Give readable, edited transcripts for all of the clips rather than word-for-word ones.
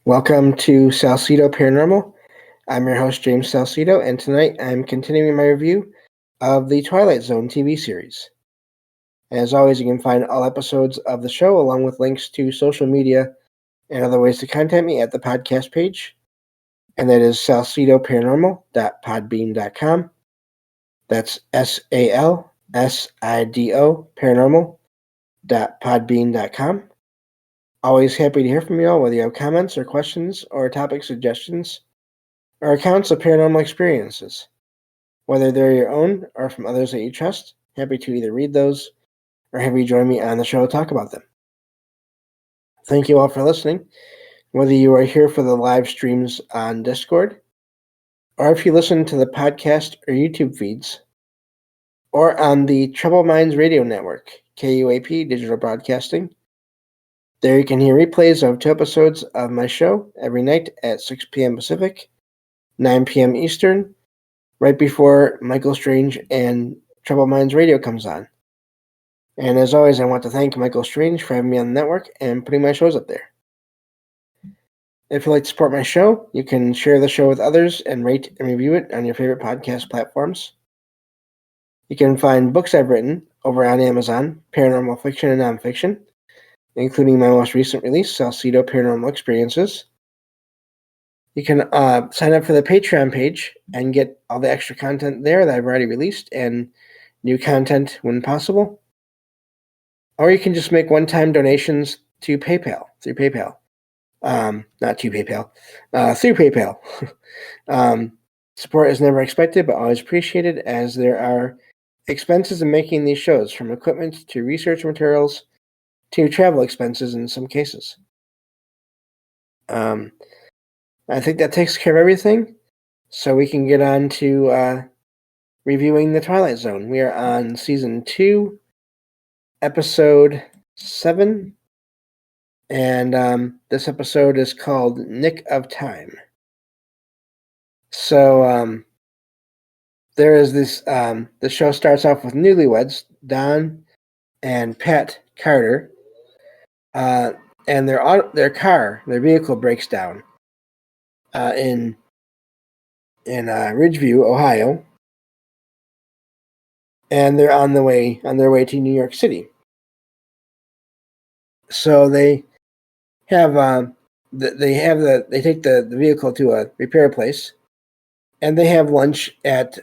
Welcome to Salsidoparanormal. I'm your host, James Salsido, and tonight I'm continuing my review of the Twilight Zone TV series. As always, you can find all episodes of the show along with links to social media and other ways to contact me at the podcast page, and that is salsidoparanormal.podbean.com. That's SALSIDO paranormal.podbean.com. Always happy to hear from you all, whether you have comments or questions or topic suggestions or accounts of paranormal experiences. Whether they're your own or from others that you trust, happy to either read those or have you join me on the show to talk about them. Thank you all for listening, whether you are here for the live streams on Discord, or if you listen to the podcast or YouTube feeds, or on the Troubled Minds Radio Network, KUAP Digital Broadcasting. There you can hear replays of 2 episodes of my show every night at 6 p.m. Pacific, 9 p.m. Eastern, right before Michael Strange and Troubled Minds Radio comes on. And as always, I want to thank Michael Strange for having me on the network and putting my shows up there. If you'd like to support my show, you can share the show with others and rate and review it on your favorite podcast platforms. You can find books I've written over on Amazon, paranormal fiction and nonfiction, including my most recent release, Salsido Paranormal Experiences. You can sign up for the Patreon page and get all the extra content there that I've already released and new content when possible. Or you can just make one-time donations to PayPal, through PayPal. Not to PayPal, through PayPal. Support is never expected, but always appreciated, as there are expenses in making these shows, from equipment to research materials to travel expenses in some cases. I think that takes care of everything, so we can get on to reviewing the Twilight Zone. We are on Season 2, Episode 7, and this episode is called Nick of Time. So there is this, the show starts off with newlyweds, Don and Pat Carter, and their vehicle breaks down in Ridgeview, Ohio, and they're on their way to New York City. So they have they take the vehicle to a repair place, and they have lunch at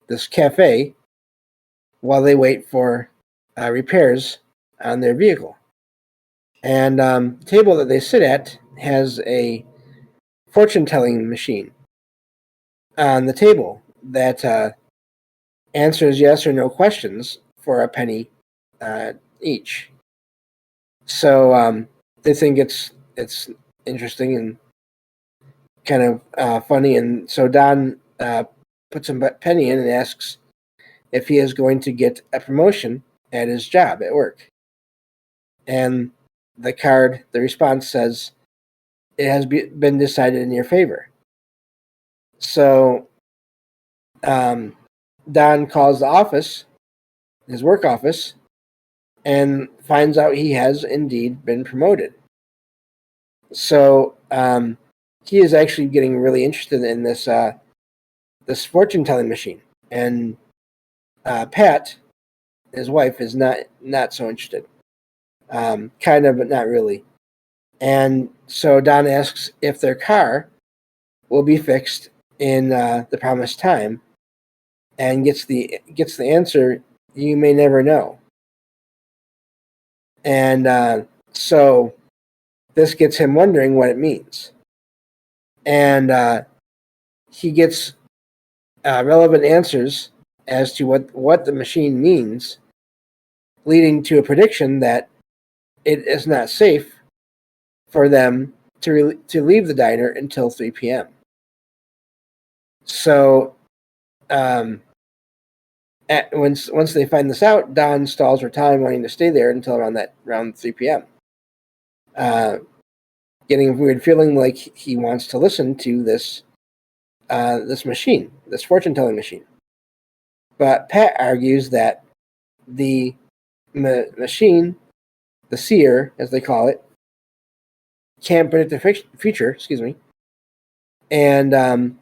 this cafe while they wait for repairs on their vehicle. And the table that they sit at has a fortune-telling machine on the table that answers yes or no questions for a penny each. So they think it's interesting and kind of funny, and so Don puts a penny in and asks if he is going to get a promotion at his job at work. And the response says, it has been decided in your favor. So Don calls the office, his work office, and finds out he has indeed been promoted. So he is actually getting really interested in this fortune-telling machine. And Pat, his wife, is not so interested. Kind of, but not really. And so Don asks if their car will be fixed in the promised time, and gets the answer, you may never know. And so this gets him wondering what it means. And he gets relevant answers as to what the machine means, leading to a prediction that it is not safe for them to leave the diner until 3 p.m. So once they find this out, Don stalls for time, wanting to stay there until around 3 p.m. Getting a weird feeling like he wants to listen to this machine, this fortune-telling machine. But Pat argues that the machine, the seer, as they call it, can't predict the future, and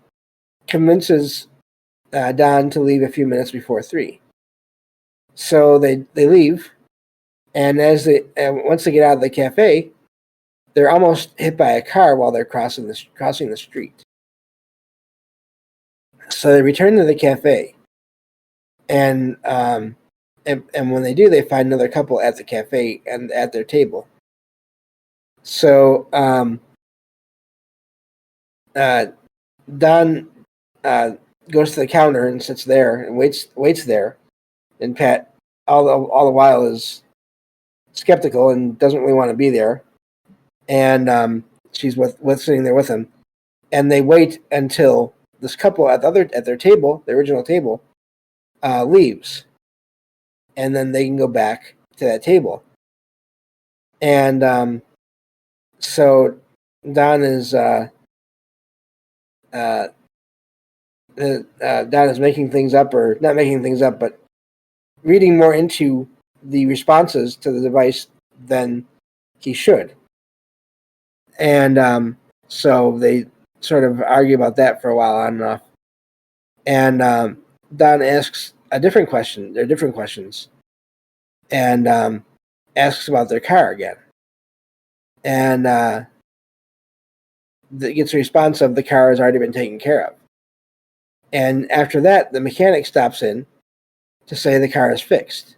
convinces Don to leave a few minutes before 3. So they leave, and once they get out of the cafe, they're almost hit by a car while they're crossing the street. So they return to the cafe, and when they do, they find another couple at the cafe and at their table. So Don goes to the counter and sits there and waits there, and Pat all the while is skeptical and doesn't really want to be there, and she's sitting there with him, and they wait until this couple at their table, the original table, leaves, and then they can go back to that table. And so Don is Don is making things up, or not making things up, but reading more into the responses to the device than he should. And so they sort of argue about that for a while on and off. And Don asks a different question. They're different questions. And asks about their car again. And gets a response of the car has already been taken care of. And after that, the mechanic stops in to say the car is fixed.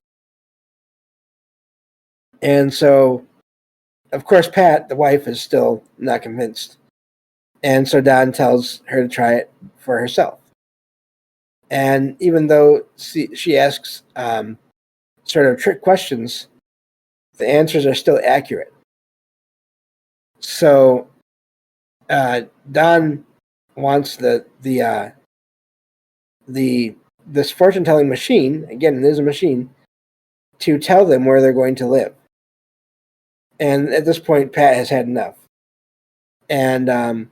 And so, of course, Pat, the wife, is still not convinced. And so Don tells her to try it for herself. And even though she asks sort of trick questions, the answers are still accurate. So Don wants this fortune-telling machine, again, it is a machine, to tell them where they're going to live. And at this point, Pat has had enough. And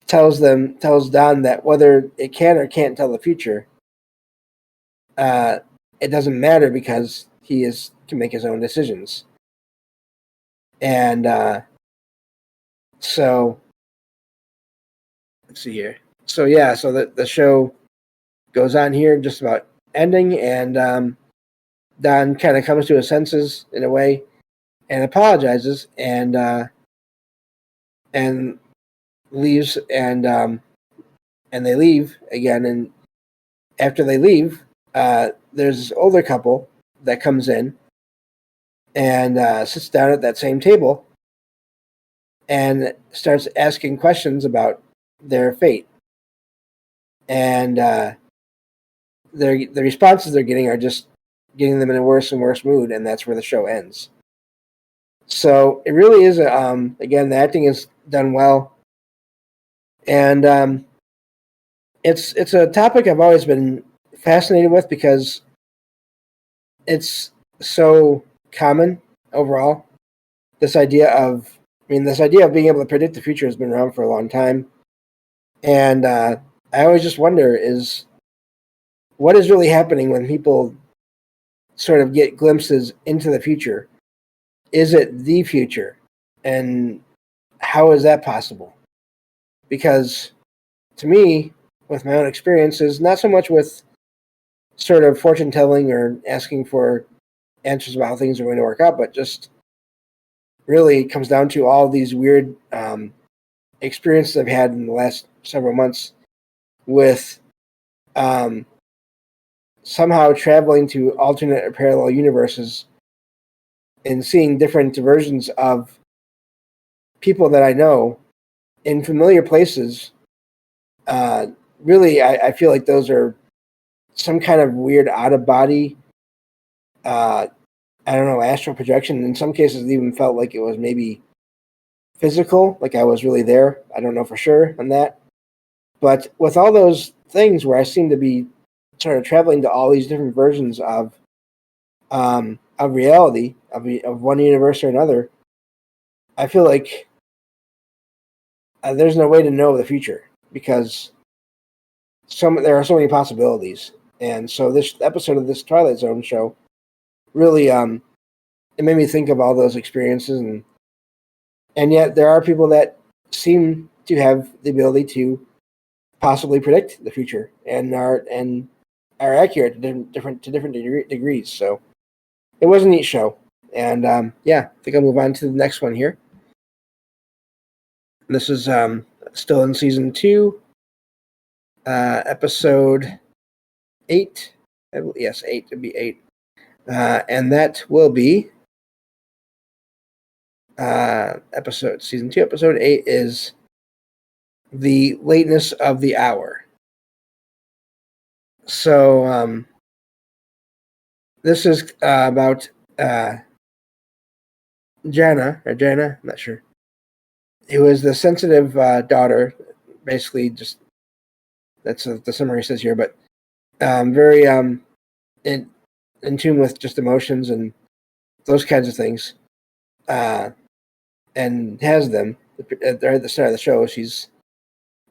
tells Don that whether it can or can't tell the future, it doesn't matter because he can make his own decisions. And so let's see here. So yeah, so the show goes on here, just about ending, and Don kind of comes to his senses in a way, and apologizes, and leaves, and they leave again. And after they leave, there's this older couple that comes in and sits down at that same table and starts asking questions about their fate. And the responses they're getting are just getting them in a worse and worse mood, and that's where the show ends. So it really is again, the acting is done well, and it's a topic I've always been fascinated with because it's so common overall. This idea of being able to predict the future has been around for a long time, and I always just wonder is what is really happening when people sort of get glimpses into the future. Is it the future? And how is that possible? Because to me, with my own experiences, not so much with sort of fortune telling or asking for answers about how things are going to work out, but just really comes down to all these weird experiences I've had in the last several months with somehow traveling to alternate or parallel universes and seeing different versions of people that I know in familiar places. Really, I feel like those are some kind of weird out-of-body, I don't know, astral projection. In some cases, it even felt like it was maybe physical, like I was really there. I don't know for sure on that. But with all those things where I seem to be sort of traveling to all these different versions of reality, of one universe or another, I feel like there's no way to know the future because there are so many possibilities. And so this episode of this Twilight Zone show really it made me think of all those experiences And yet there are people that seem to have the ability to possibly predict the future and are accurate to different degrees. So it was a neat show. And yeah, I think I'll move on to the next one here. This is still in season 2, episode 8. Yes, 8. It'd be 8. And that will be season 2, episode 8 is The Lateness of the Hour. So this is about Jana, I'm not sure. It was the sensitive daughter, basically. Just that's the summary says here, but very in tune with just emotions and those kinds of things, and has them at the start of the show. She's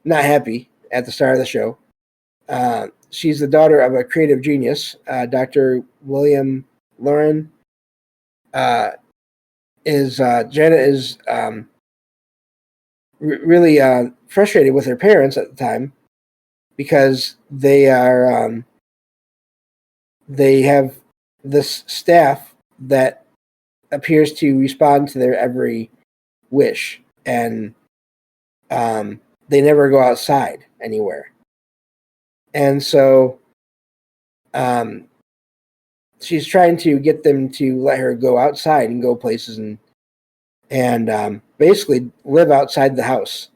not happy at the start of the show. She's the daughter of a creative genius, Dr. William Lauren. Jana is really frustrated with her parents at the time because they have this staff that appears to respond to their every wish, and they never go outside anywhere. And so she's trying to get them to let her go outside and go places and basically live outside the house,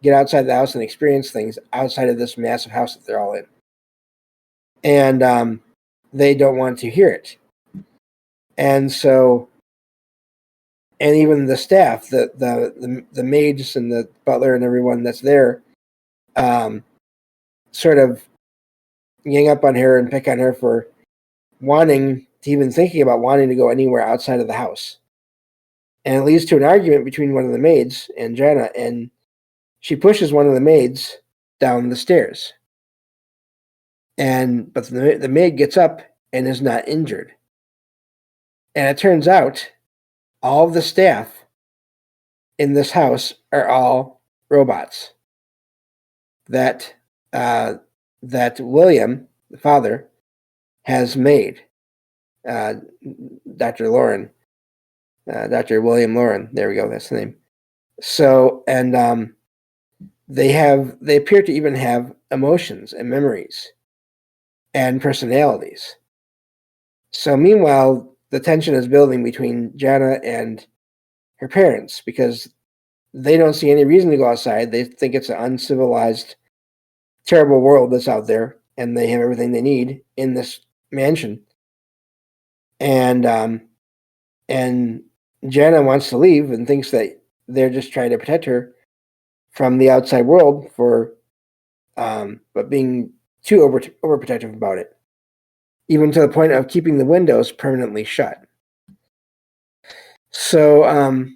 get outside the house and experience things outside of this massive house that they're all in. And they don't want to hear it. And so, and even the staff, the maids and the butler and everyone that's there, sort of gang up on her and pick on her for thinking about wanting to go anywhere outside of the house. And it leads to an argument between one of the maids and Jana, and she pushes one of the maids down the stairs. But the maid gets up and is not injured. And it turns out all of the staff in this house are all robots that William, the father, has made. Dr. William Lauren. There we go. That's the name. So, and they appear to even have emotions and memories and personalities. So meanwhile, the tension is building between Jana and her parents because they don't see any reason to go outside. They think it's an uncivilized, terrible world that's out there, and they have everything they need in this mansion. And Jana wants to leave and thinks that they're just trying to protect her from the outside world but being too overprotective about it, even to the point of keeping the windows permanently shut. So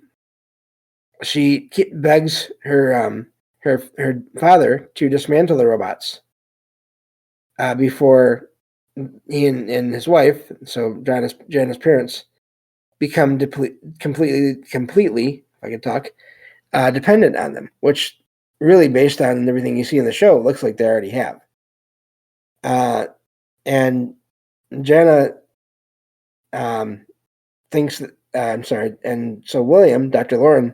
she begs her father to dismantle the robots before he and his wife, so Jana's parents, become completely, if I can talk, dependent on them, which really, based on everything you see in the show, looks like they already have. And Jana thinks that, and so William, Dr. Lauren,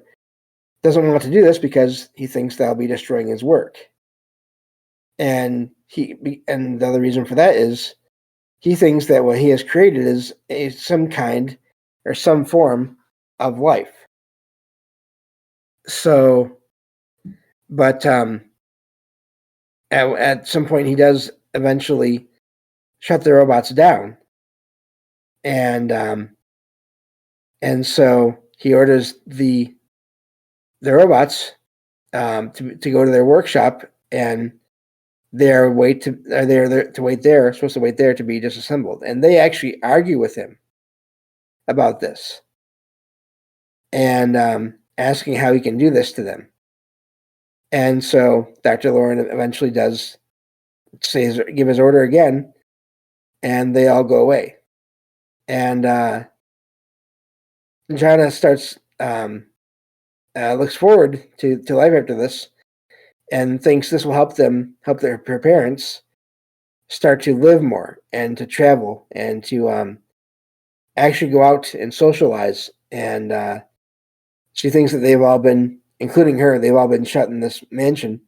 doesn't want to do this because he thinks that'll be destroying his work. And the other reason for that is he thinks that what he has created is some kind or some form of life. So, but at some point he does eventually shut the robots down, and so he orders the robots to go to their workshop, and they're supposed to wait there to be disassembled. And they actually argue with him about this and asking how he can do this to them. And so Dr. Lauren eventually does give his order again, and they all go away. And Jana starts looks forward to life after this, and thinks this will help her parents start to live more and to travel and to actually go out and socialize. And she thinks that they've all been, including her, they've all been shut in this mansion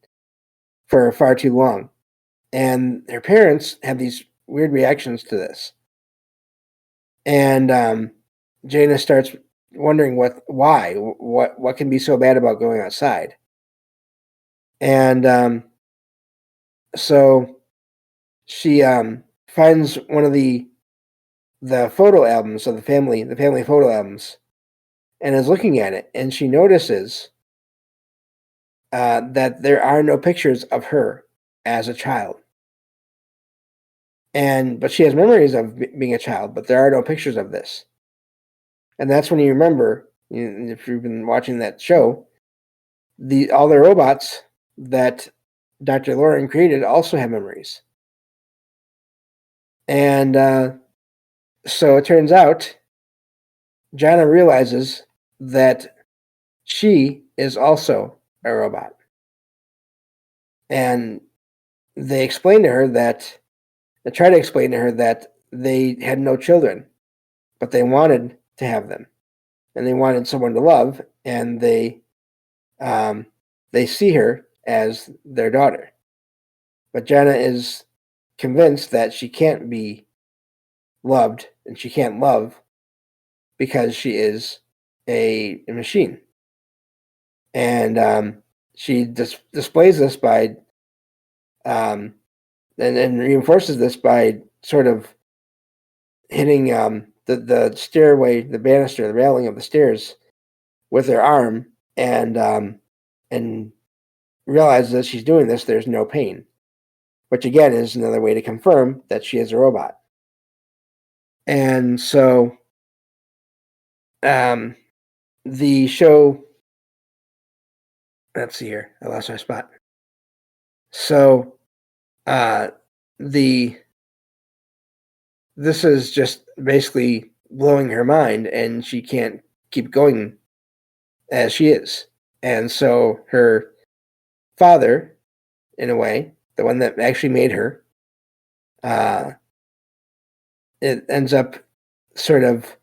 for far too long. And her parents have these weird reactions to this. And Jaina starts wondering what can be so bad about going outside. And so she finds one of the photo albums of the family photo albums, and is looking at it, and she notices that there are no pictures of her as a child. But she has memories of being a child, but there are no pictures of this. And that's when you remember, if you've been watching that show, all the robots that Dr. Lauren created also have memories. And so it turns out Jana realizes that she is also a robot. And they try to explain to her that they had no children, but they wanted to have them. And they wanted someone to love, and they see her as their daughter. But Jana is convinced that she can't be loved, and she can't love because she is a machine. And she displays this by and reinforces this by sort of hitting the stairway, the banister, the railing of the stairs with her arm, and realizes as she's doing this, there's no pain, which again is another way to confirm that she is a robot. And so the show, let's see here, I lost my spot. So this is just basically blowing her mind, and she can't keep going as she is. And so her father, in a way, the one that actually made her, it ends up sort of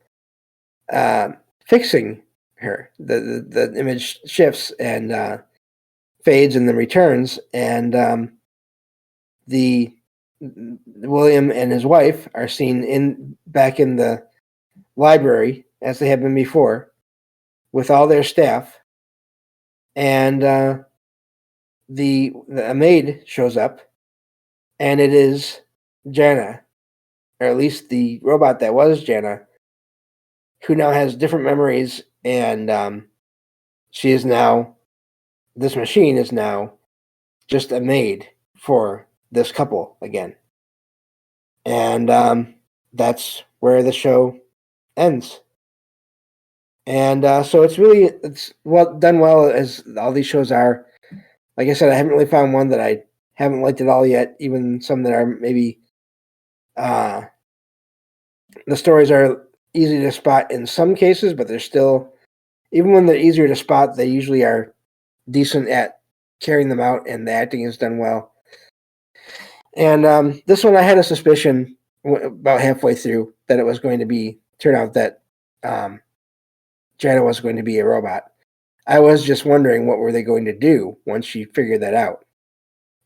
fixing her. The image shifts and fades and then returns, and the William and his wife are seen back in the library as they have been before, with all their staff, and a maid shows up, and it is Jana, or at least the robot that was Jana, who now has different memories, and she is now, this machine is now just a maid for this couple again. And that's where the show ends. And so it's done well, as all these shows are. Like I said, I haven't really found one that I haven't liked at all yet, even some that are maybe the stories are easy to spot in some cases, but they're still, even when they're easier to spot, they usually are decent at carrying them out, and the acting is done well. And this one, I had a suspicion about halfway through that it was going to turn out that Jana was going to be a robot. I was just wondering what were they going to do once she figured that out.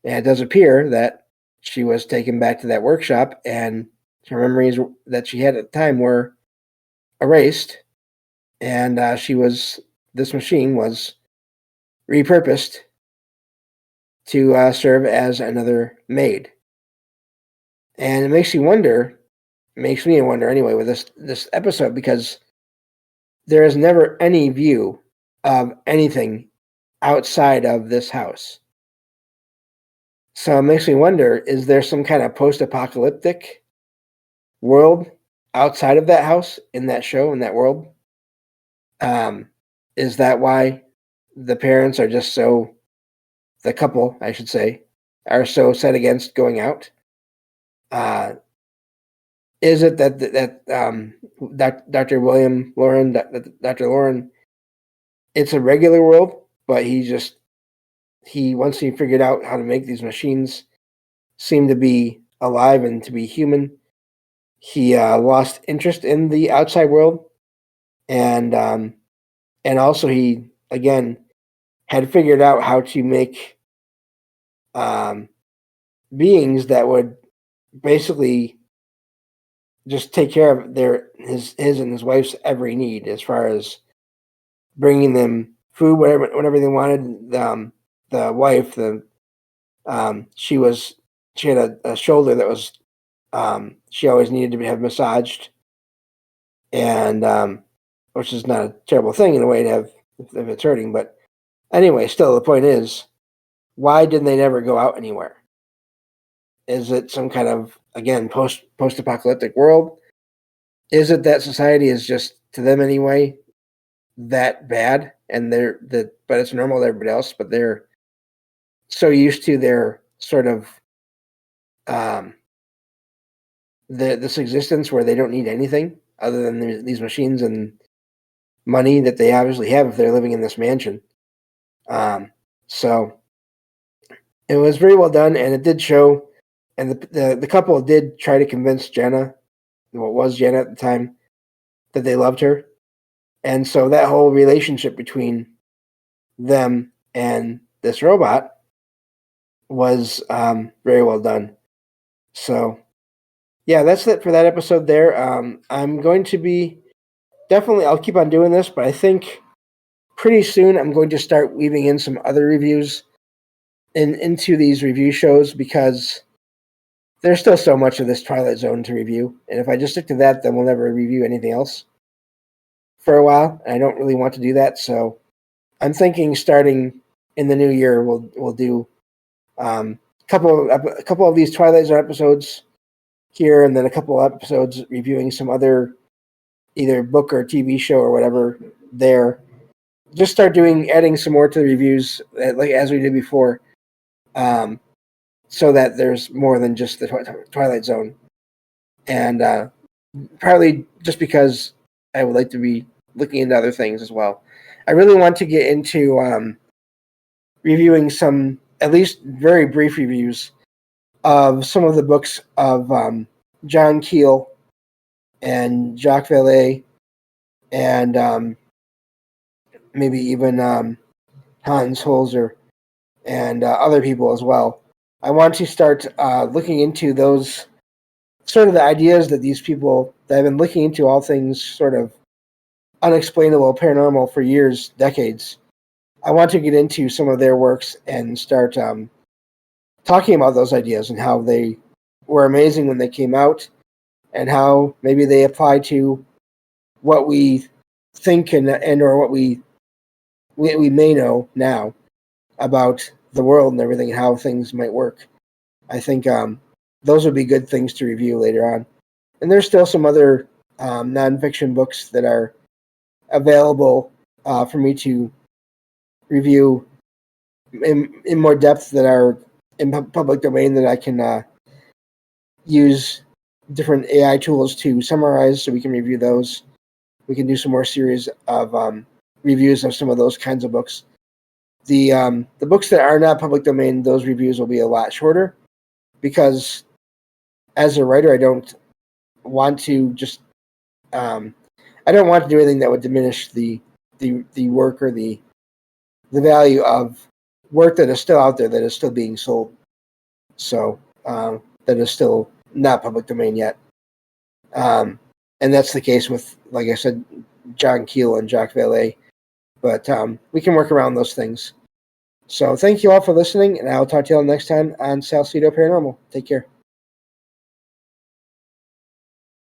And it does appear that she was taken back to that workshop, and her memories that she had at the time were erased, and this machine was repurposed to serve as another maid. And it makes me wonder anyway with this episode, because there is never any view of anything outside of this house. So it makes me wonder, is there some kind of post-apocalyptic world outside of that house, in that show, in that world? Is that why the parents are just the couple, I should say, are so set against going out? Is it that Dr. William Lauren, Dr. Lauren, it's a regular world, but once he figured out how to make these machines seem to be alive and to be human, he lost interest in the outside world, and also he again had figured out how to make beings that would basically just take care of his and his wife's every need, as far as bringing them food whenever they wanted. The wife, she had a shoulder that was she always needed to have massaged, and which is not a terrible thing in a way to have if it's hurting. But anyway, still the point is, why didn't they never go out anywhere? Is it some kind of, again, post-apocalyptic world? Is it that society is just, to them anyway, that bad, and but it's normal to everybody else, but they're so used to their sort of this existence where they don't need anything other than these machines and money that they obviously have if they're living in this mansion. So it was very well done, and it did show, and the couple did try to convince Jenna, what was Jenna at the time, that they loved her. And so that whole relationship between them and this robot was very well done. So, yeah, that's it for that episode there. I'm going to be I'll keep on doing this, but I think pretty soon I'm going to start weaving in some other reviews into these review shows, because there's still so much of this Twilight Zone to review. And if I just stick to that, then we'll never review anything else for a while. And I don't really want to do that. So I'm thinking starting in the new year, we'll do a couple of these Twilight Zone episodes here, and then a couple of episodes reviewing some other either book or TV show or whatever there. Just start adding some more to the reviews, like as we did before, so that there's more than just the Twilight Zone. And partly just because I would like to be looking into other things as well. I really want to get into reviewing some, at least very brief reviews, of some of the books of John Keel and Jacques Vallée, and maybe even Hans Holzer and other people as well. I want to start looking into those sort of the ideas that these people that have been looking into all things sort of unexplainable, paranormal for years, decades. I want to get into some of their works and start talking about those ideas and how they were amazing when they came out, and how maybe they apply to what we think and or what we may know now about the world and everything, and how things might work. I think those would be good things to review later on. And there's still some other nonfiction books that are available for me to review in more depth, that are in public domain, that I can use different AI tools to summarize, so we can review those. We can do some more series of reviews of some of those kinds of books. The books that are not public domain, those reviews will be a lot shorter, because as a writer, I don't want to just I don't want to do anything that would diminish the work or the value of work that is still out there, that is still being sold. So that is still not public domain yet. And that's the case with, like I said, John Keel and Jacques Vallée. But we can work around those things. So thank you all for listening, and I'll talk to you all next time on Salsidoparanormal. Take care.